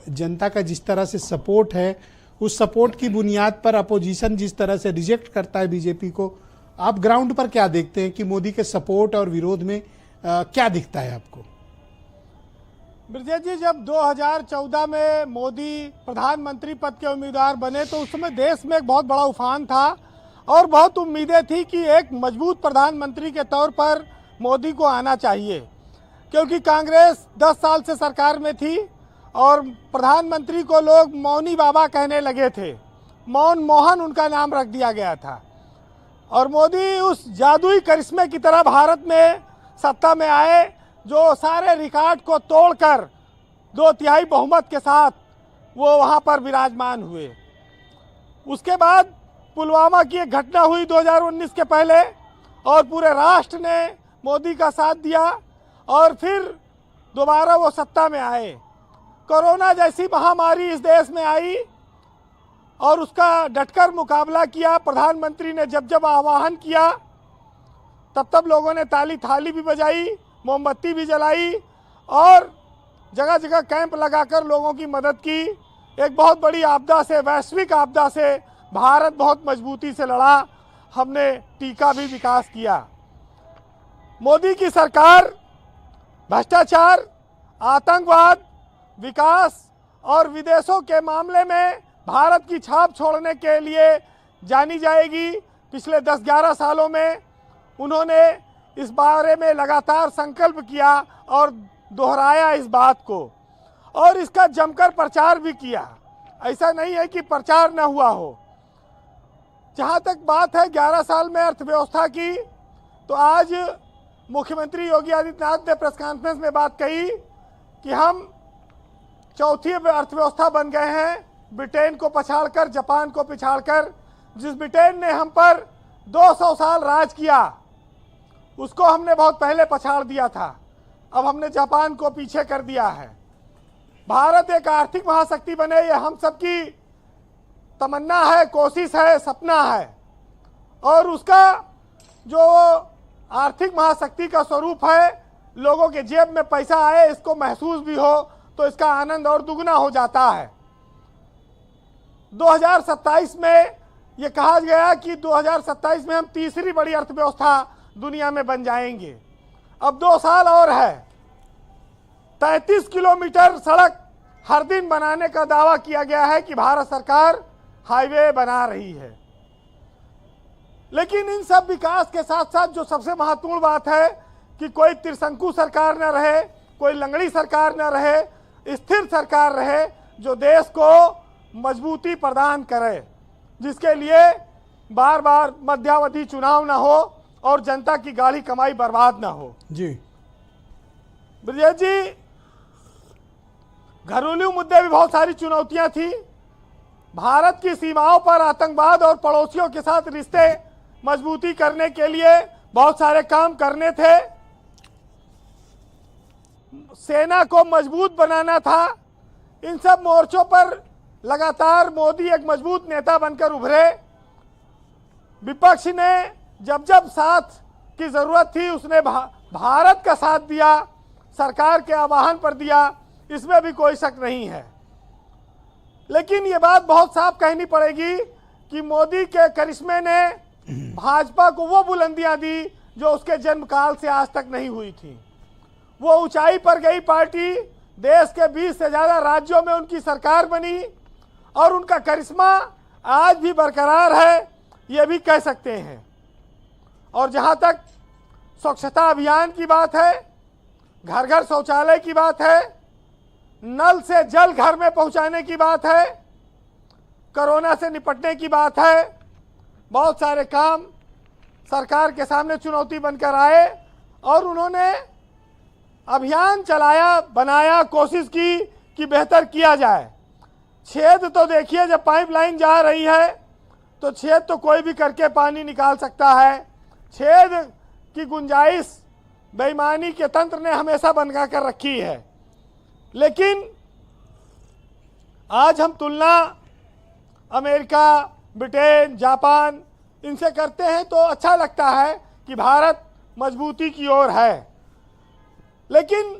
जनता का जिस तरह से सपोर्ट है, उस सपोर्ट की बुनियाद पर अपोजिशन जिस तरह से रिजेक्ट करता है बीजेपी को, आप ग्राउंड पर क्या देखते हैं कि मोदी के सपोर्ट और विरोध में क्या दिखता है आपको? ब्रजेश जी, जब 2014 में मोदी प्रधानमंत्री पद के उम्मीदवार बने तो उस समय देश में एक बहुत बड़ा उफान था और बहुत उम्मीदें थी कि एक मजबूत प्रधानमंत्री के तौर पर मोदी को आना चाहिए, क्योंकि कांग्रेस 10 साल से सरकार में थी और प्रधानमंत्री को लोग मौनी बाबा कहने लगे थे। मौन मोहन उनका नाम रख दिया गया था और मोदी उस जादुई करिश्मे की तरह भारत में सत्ता में आए जो सारे रिकॉर्ड को तोड़कर 2/3 बहुमत के साथ वो वहाँ पर विराजमान हुए। उसके बाद पुलवामा की एक घटना हुई 2019 के पहले और पूरे राष्ट्र ने मोदी का साथ दिया और फिर दोबारा वो सत्ता में आए। कोरोना जैसी महामारी इस देश में आई और उसका डटकर मुकाबला किया। प्रधानमंत्री ने जब जब आह्वान किया तब तब लोगों ने ताली थाली भी बजाई, मोमबत्ती भी जलाई और जगह जगह कैंप लगाकर लोगों की मदद की। एक बहुत बड़ी आपदा से, वैश्विक आपदा से भारत बहुत मजबूती से लड़ा। हमने टीका भी विकास किया। मोदी की सरकार भ्रष्टाचार, आतंकवाद, विकास और विदेशों के मामले में भारत की छाप छोड़ने के लिए जानी जाएगी। पिछले 10-11 सालों में उन्होंने इस बारे में लगातार संकल्प किया और दोहराया इस बात को और इसका जमकर प्रचार भी किया। ऐसा नहीं है कि प्रचार न हुआ हो। जहाँ तक बात है 11 साल में अर्थव्यवस्था की, तो आज मुख्यमंत्री योगी आदित्यनाथ ने प्रेस कॉन्फ्रेंस में बात कही कि हम चौथी अर्थव्यवस्था बन गए हैं, ब्रिटेन को पछाड़कर, जापान को पिछाड़कर। जिस ब्रिटेन ने हम पर 200 साल राज किया उसको हमने बहुत पहले पछाड़ दिया था। अब हमने जापान को पीछे कर दिया है। भारत एक आर्थिक महाशक्ति बने, ये हम सबकी तमन्ना है, कोशिश है, सपना है और उसका जो आर्थिक महाशक्ति का स्वरूप है, लोगों के जेब में पैसा आए, इसको महसूस भी हो तो इसका आनंद और दुगना हो जाता है। 2027 में ये कहा गया कि 2027 में हम तीसरी बड़ी अर्थव्यवस्था दुनिया में बन जाएंगे। अब 2 साल और है। 33 किलोमीटर सड़क हर दिन बनाने का दावा किया गया है कि भारत सरकार हाईवे बना रही है। लेकिन इन सब विकास के साथ साथ जो सबसे महत्वपूर्ण बात है कि कोई त्रिशंकु सरकार न रहे, कोई लंगड़ी सरकार न रहे, स्थिर सरकार रहे जो देश को मजबूती प्रदान करे, जिसके लिए बार बार मध्यावधि चुनाव ना हो और जनता की गाढ़ी कमाई बर्बाद ना हो। जी ब्रजेश जी, घरेलू मुद्दे भी बहुत सारी चुनौतियां थी। भारत की सीमाओं पर आतंकवाद और पड़ोसियों के साथ रिश्ते मजबूती करने के लिए बहुत सारे काम करने थे। सेना को मजबूत बनाना था। इन सब मोर्चों पर लगातार मोदी एक मजबूत नेता बनकर उभरे। विपक्ष ने जब जब साथ की जरूरत थी उसने भारत का साथ दिया, सरकार के आह्वान पर दिया, इसमें भी कोई शक नहीं है। लेकिन ये बात बहुत साफ कहनी पड़ेगी कि मोदी के करिश्मे ने भाजपा को वो बुलंदियां दी जो उसके जन्मकाल से आज तक नहीं हुई थी। वो ऊंचाई पर गई पार्टी, देश के 20 से ज्यादा राज्यों में उनकी सरकार बनी और उनका करिश्मा आज भी बरकरार है, ये भी कह सकते हैं। और जहां तक स्वच्छता अभियान की बात है, घर घर शौचालय की बात है, नल से जल घर में पहुंचाने की बात है, कोरोना से निपटने की बात है, बहुत सारे काम सरकार के सामने चुनौती बनकर आए और उन्होंने अभियान चलाया, बनाया, कोशिश की कि बेहतर किया जाए। छेद तो देखिए, जब पाइपलाइन जा रही है तो छेद तो कोई भी करके पानी निकाल सकता है। छेद की गुंजाइश बेईमानी के तंत्र ने हमेशा बना कर रखी है। लेकिन आज हम तुलना अमेरिका, ब्रिटेन, जापान इनसे करते हैं तो अच्छा लगता है कि भारत मजबूती की ओर है। लेकिन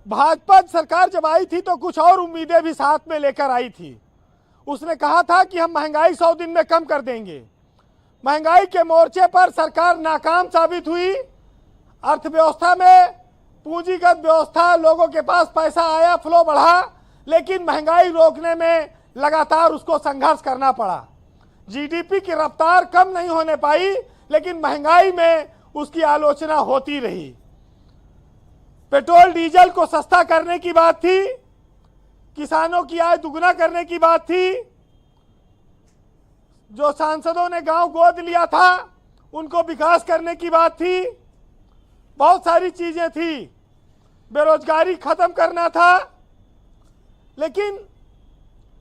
भाजपा सरकार जब आई थी तो कुछ और उम्मीदें भी साथ में लेकर आई थी। उसने कहा था कि हम महंगाई 100 दिन में कम कर देंगे। महंगाई के मोर्चे पर सरकार नाकाम साबित हुई। अर्थव्यवस्था में पूंजीगत व्यवस्था, लोगों के पास पैसा आया, फ्लो बढ़ा, लेकिन महंगाई रोकने में लगातार उसको संघर्ष करना पड़ा। जीडीपी की रफ्तार कम नहीं होने पाई, लेकिन महंगाई में उसकी आलोचना होती रही। पेट्रोल डीजल को सस्ता करने की बात थी, किसानों की आय दुगना करने की बात थी। जो सांसदों ने गांव गोद लिया था उनको विकास करने की बात थी। बहुत सारी चीजें थी। बेरोजगारी खत्म करना था। लेकिन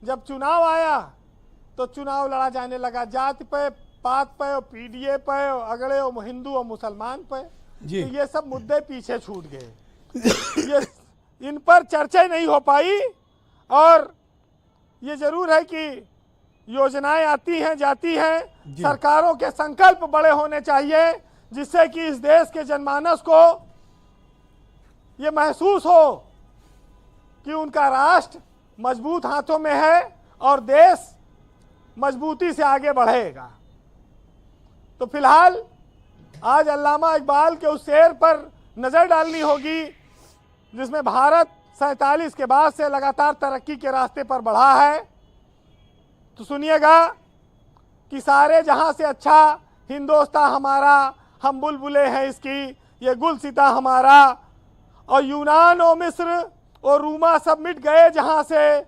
जब चुनाव आया तो चुनाव लड़ा जाने लगा जाति पे, पात पे, पीडीए पे, अगड़े और हिंदू और मुसलमान पे। तो ये सब मुद्दे पीछे छूट गए। ये इन पर चर्चा नहीं हो पाई। और ये जरूर है कि योजनाएं आती हैं जाती हैं, सरकारों के संकल्प बड़े होने चाहिए, जिससे कि इस देश के जनमानस को ये महसूस हो कि उनका राष्ट्र मजबूत हाथों में है और देश मजबूती से आगे बढ़ेगा। तो फिलहाल आज अल्लामा इकबाल के उस शेर पर नजर डालनी होगी, जिसमें भारत 47 के बाद से लगातार तरक्की के रास्ते पर बढ़ा है। तो सुनिएगा कि सारे जहां से अच्छा हिंदोस्तां हमारा, हम बुलबुले हैं इसकी, ये गुलसिता हमारा। और यूनान और मिस्र और रूमा सब मिट गए जहां से,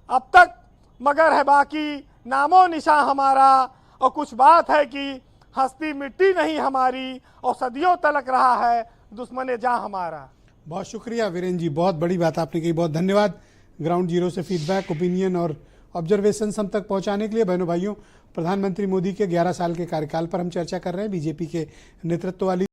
अब तक मगर है बाकी नामो निशा हमारा। और कुछ बात है कि हस्ती मिट्टी नहीं हमारी, और सदियों तलक रहा है दुश्मन जहां हमारा। बहुत शुक्रिया वीरेंद्र जी, बहुत बड़ी बात आपने कही, बहुत धन्यवाद। ग्राउंड जीरो से फीडबैक, ओपिनियन और ऑब्जर्वेशन हम तक पहुंचाने के लिए। बहनों भाइयों, प्रधानमंत्री मोदी के 11 साल के कार्यकाल पर हम चर्चा कर रहे हैं, बीजेपी के नेतृत्व वाली